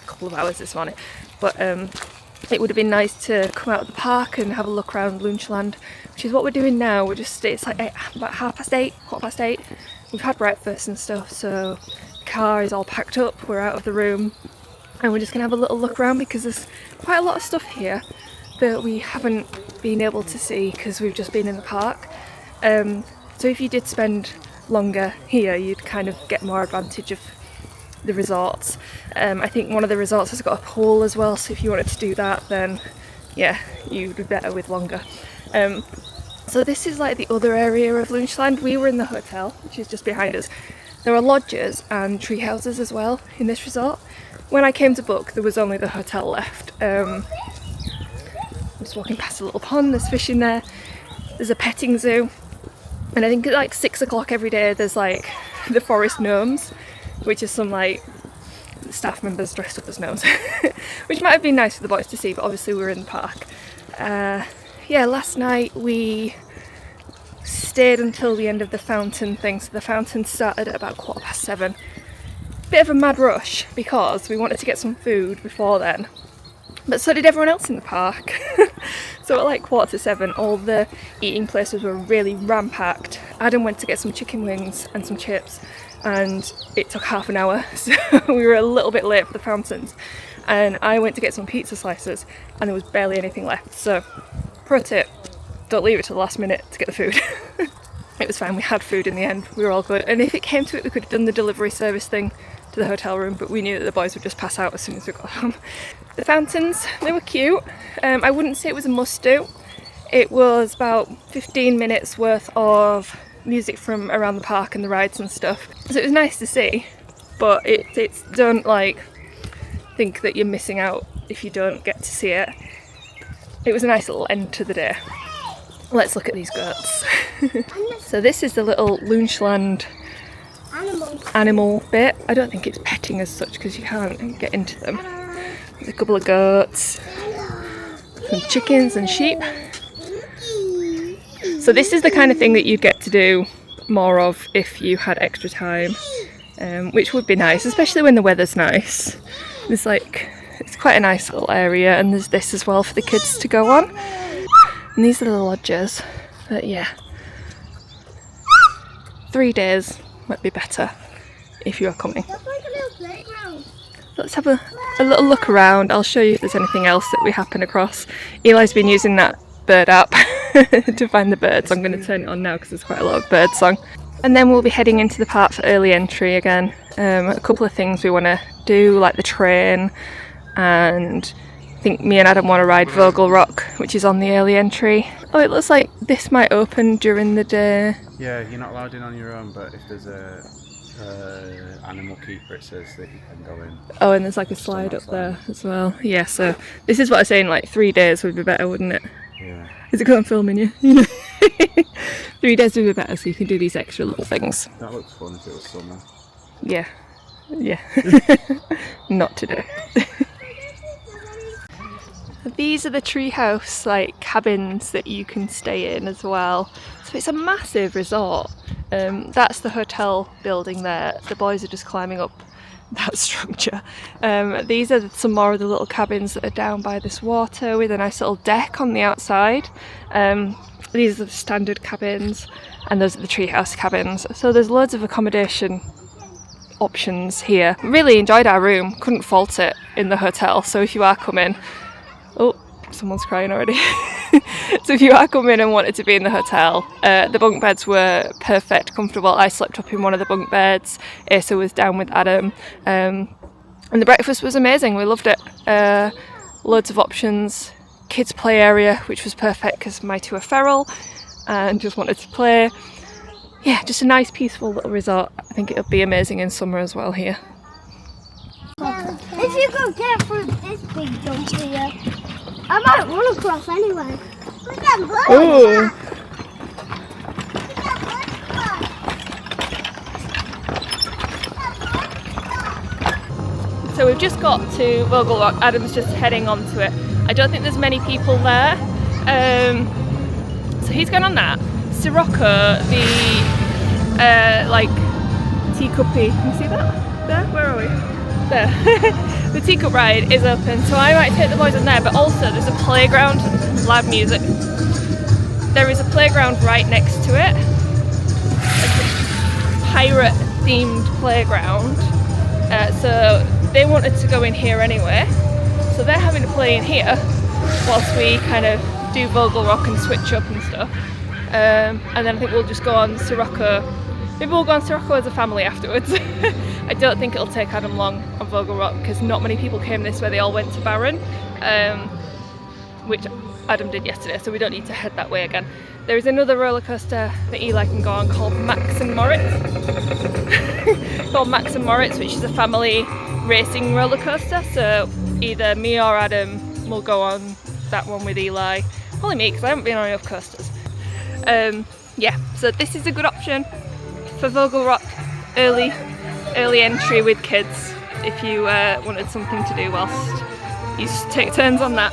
couple of hours this morning. But it would have been nice to come out of the park and have a look around Loonsche Land, which is what we're doing now. It's like about 8:30. We've had breakfast and stuff, so the car is all packed up, we're out of the room, and we're just going to have a little look around because there's quite a lot of stuff here that we haven't been able to see because we've just been in the park. So if you did spend longer here, you'd kind of get more advantage of the resorts. I think one of the resorts has got a pool as well, so if you wanted to do that, then yeah, you'd be better with longer. So this is like the other area of Loonsche Land. We were in the hotel, which is just behind us. There are lodges and tree houses as well in this resort. When I came to book, there was only the hotel left. I'm just walking past a little pond, there's fish in there. There's a petting zoo, and I think at like 6 o'clock every day there's like the forest gnomes, which is some like staff members dressed up as gnomes, which might have been nice for the boys to see, but obviously we were in the park. Yeah, last night we stayed until the end of the fountain thing, so the fountain started at about 7:15. Bit of a mad rush because we wanted to get some food before then, but so did everyone else in the park. So at like 7:15 all the eating places were really ram-packed. Adam went to get some chicken wings and some chips, and it took half an hour, so we were a little bit late for the fountains. And I went to get some pizza slices and there was barely anything left. So pro tip, don't leave it to the last minute to get the food. It was fine, we had food in the end, we were all good. And if it came to it, we could have done the delivery service thing to the hotel room, but we knew that the boys would just pass out as soon as we got home. The fountains, they were cute. I wouldn't say it was a must do. It was about 15 minutes worth of music from around the park and the rides and stuff, so it was nice to see, but it's don't like think that you're missing out if you don't get to see it. It was a nice little end to the day. Let's look at these goats. So this is the little Loonsche Land animal bit. I don't think it's petting as such because you can't get into them. There's a couple of goats, some chickens and sheep. So this is the kind of thing that you'd get to do more of if you had extra time, which would be nice, especially when the weather's nice. There's like, it's quite a nice little area, and there's this as well for the kids to go on. And these are the lodges. But yeah, 3 days might be better if you are coming. That's like a little playground. Let's have a little look around. I'll show you if there's anything else that we happen across. Eli's been using that bird app to find the birds. I'm going to turn it on now because there's quite a lot of bird song. And then we'll be heading into the park for early entry again. A couple of things we want to do, like the train, and I think me and Adam want to ride Vogel Rok, which is on the early entry. Oh, it looks like this might open during the day. Yeah, you're not allowed in on your own, but if there's a animal keeper, it says that you can go in. Oh, and there's like a slide up there as well. Yeah, so this is what I was saying, like 3 days would be better, wouldn't it? Yeah. Is it because I'm filming you? You know? 3 days would be better, so you can do these extra little things. That looks fun if it was summer. Yeah. Yeah. Not today. These are the treehouse like cabins that you can stay in as well. So it's a massive resort. That's the hotel building there. The boys are just climbing up that structure. These are some more of the little cabins that are down by this water with a nice little deck on the outside. These are the standard cabins, and those are the treehouse cabins. So there's loads of accommodation options here. Really enjoyed our room, couldn't fault it in the hotel. So if you are coming, oh, someone's crying already. So if you are coming and wanted to be in the hotel, the bunk beds were perfect, comfortable. I slept up in one of the bunk beds. Asa was down with Adam, and the breakfast was amazing. We loved it. Loads of options. Kids play area, which was perfect because my two are feral and just wanted to play. Yeah, just a nice peaceful little resort. I think it'll be amazing in summer as well here. If you go get through this big jump here, I might run across anyway. Look at that. Ooh. So we've just got to Vogel Rok. Adam's just heading onto it. I don't think there's many people there. So he's going on that. Symbolica, the like teacuppy. Can you see that? There? Where are we? There. The teacup ride is open, so I might take the boys on there, but also there's a playground, live music. There is a playground right next to it. It's a pirate themed playground. So they wanted to go in here anyway. So they're having to play in here whilst we kind of do Vogel Rok and switch up and stuff. And then I think we'll just go on Symbolica. Maybe we'll go on Symbolica as a family afterwards. I don't think it'll take Adam long on Vogel Rok because not many people came this way. They all went to Baron, which Adam did yesterday, so we don't need to head that way again. There is another roller coaster that Eli can go on called Max and Moritz. Called Max and Moritz, which is a family racing roller coaster. So either me or Adam will go on that one with Eli. Probably me because I haven't been on enough coasters. Yeah, so this is a good option for Vogel Rok, early entry with kids if you wanted something to do whilst you take turns on that.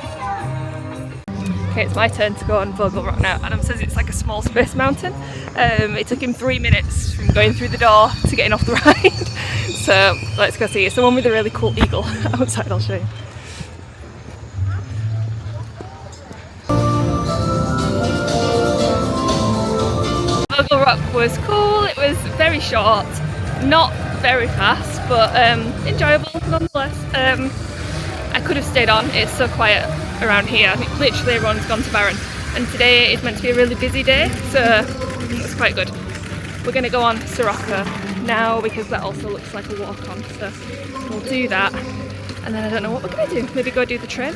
Okay, it's my turn to go on Vogel Rok now. Adam says it's like a small space mountain. It took him 3 minutes from going through the door to getting off the ride. So let's go see. It's the one with the really cool eagle outside, I'll show you. Vogel Rok was cool. It was very short, not very fast, but enjoyable nonetheless. I could have stayed on. It's so quiet around here. I think literally everyone's gone to Baron, and today is meant to be a really busy day, so it's quite good. We're going to go on Symbolica now because that also looks like a walk on, so we'll do that, and then I don't know what we're going to do. Maybe go do the train.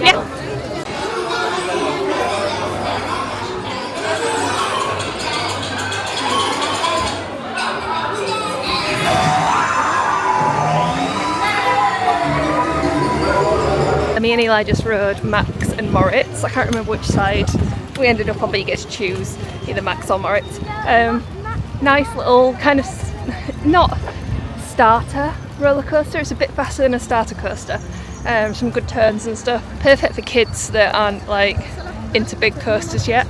Yeah. Me and Eli just rode Max and Moritz. I can't remember which side we ended up on, but you get to choose either Max or Moritz. Nice little kind of not starter roller coaster. It's a bit faster than a starter coaster. Some good turns and stuff. Perfect for kids that aren't like into big coasters yet.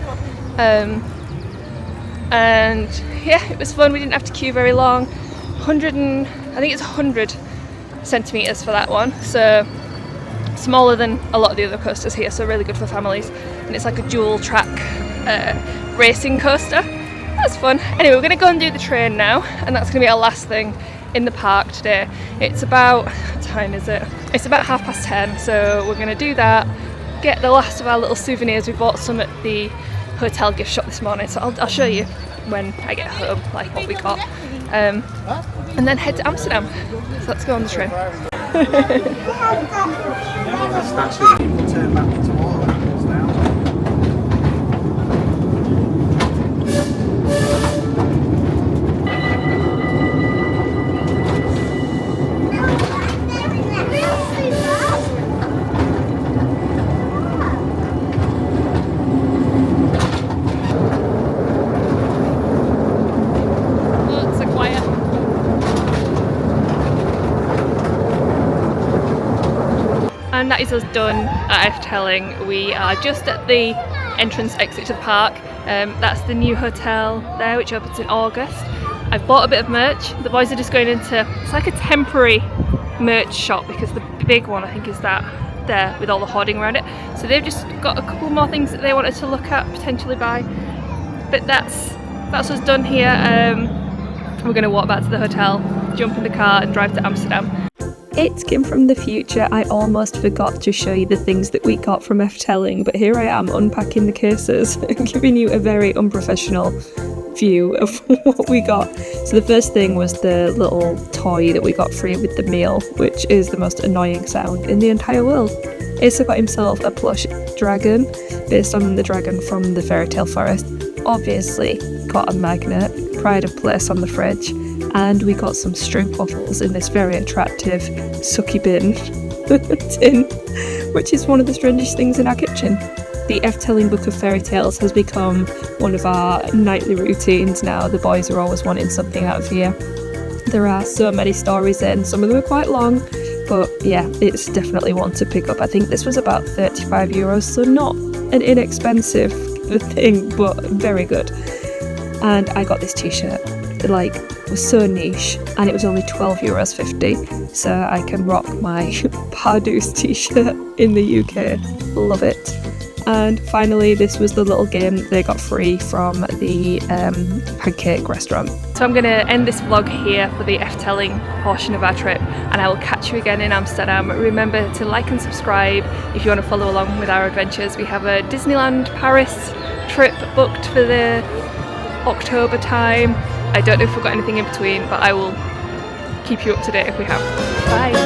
And yeah, it was fun. We didn't have to queue very long. I think it's 100 centimeters for that one. So smaller than a lot of the other coasters here, so really good for families. And it's like a dual track racing coaster. That's fun. Anyway, we're going to go and do the train now, and that's going to be our last thing in the park today. It's about, what time is it? It's about 10:30, so we're going to do that, get the last of our little souvenirs. We bought some at the hotel gift shop this morning, so I'll show you when I get home, like what we got. And then head to Amsterdam. So let's go on the train. People turn back into water animals now. And that is us done at Efteling. We are just at the entrance exit to the park. That's the new hotel there, which opens in August. I've bought a bit of merch. The boys are just going into, it's like a temporary merch shop, because the big one I think is that there with all the hoarding around it. So they've just got a couple more things that they wanted to look at, potentially buy. But that's us done here. We're going to walk back to the hotel, jump in the car and drive to Amsterdam. It's Kim from the future. I almost forgot to show you the things that we got from Efteling, but here I am unpacking the cases and giving you a very unprofessional view of what we got. So the first thing was the little toy that we got free with the meal, which is the most annoying sound in the entire world. Asa got himself a plush dragon based on the dragon from the Fairytale Forest. Obviously got a magnet, pride of place on the fridge, and we got some stroopwafels in this very attractive sucky bin tin, which is one of the strangest things in our kitchen. The Efteling Book of Fairy Tales has become one of our nightly routines now. The boys are always wanting something out of here. There are so many stories in, some of them are quite long, but yeah, it's definitely one to pick up. I think this was about €35, so not an inexpensive thing, but very good. And I got this t-shirt, like, it was so niche, and it was only €12.50, so I can rock my Pagode t-shirt in the UK. Love it. And finally, this was the little game they got free from the Pancake restaurant. So I'm going to end this vlog here for the Efteling portion of our trip, and I will catch you again in Amsterdam. Remember to like and subscribe if you want to follow along with our adventures. We have a Disneyland Paris trip booked for the October time. I don't know if we've got anything in between, but I will keep you up to date if we have. Bye!